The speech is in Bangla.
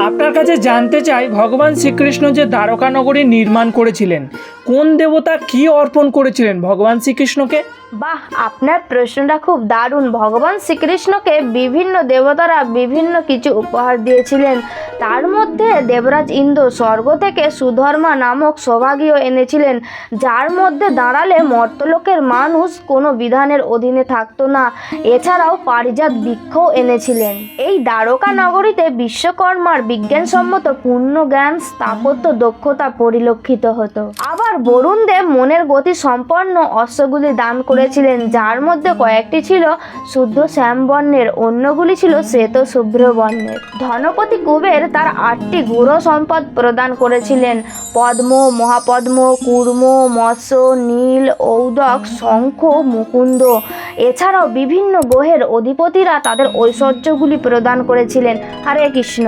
আপনার কাছে জানতে চাই, ভগবান শ্রীকৃষ্ণ যে দ্বারকা নগরী নির্মাণ করেছিলেন, কোন দেবতা কি অর্পণ করেছিলেন ভগবান শ্রীকৃষ্ণকে? বাহ, আপনার প্রশ্নটা খুব দারুণ। ভগবান শ্রীকৃষ্ণকে বিভিন্ন দেবতারা বিভিন্ন কিছু উপহার দিয়েছিলেন। তার মধ্যে দেবরাজ ইন্দ্র স্বর্গ থেকে সুধর্মা নামক সৌভাগ্য এনেছিলেন, যার মধ্যে দাঁড়ালে মর্তলোকের মানুষ কোনো বিধানের অধীনে থাকতো না। এছাড়াও পারিজাত বৃক্ষও এনেছিলেন। এই দ্বারকা নগরীতে বিশ্বকর্মার বিজ্ঞানসম্মত পূর্ণ জ্ঞান, স্থাপত্য দক্ষতা পরিলক্ষিত হতো। আবার বরুণ দেব মনের গতি সম্পন্ন অশ্বগুলি দান করেছিলেন, যার মধ্যে কয়েকটি ছিল শুদ্ধ শ্যাম বর্ণের, অন্যগুলি ছিল শ্বেত শুভ্র বর্ণের। ধনপতি কুবের তার 8টি গূঢ় সম্পদ প্রদান করেছিলেন: পদ্ম, মহাপদ্ম, কূর্ম, মৎস্য, নীল, ঔদক, শঙ্খ, মুকুন্দ। এছাড়াও বিভিন্ন গ্রহের অধিপতিরা তাদের ঐশ্বর্যগুলি প্রদান করেছিলেন। হরে কৃষ্ণ।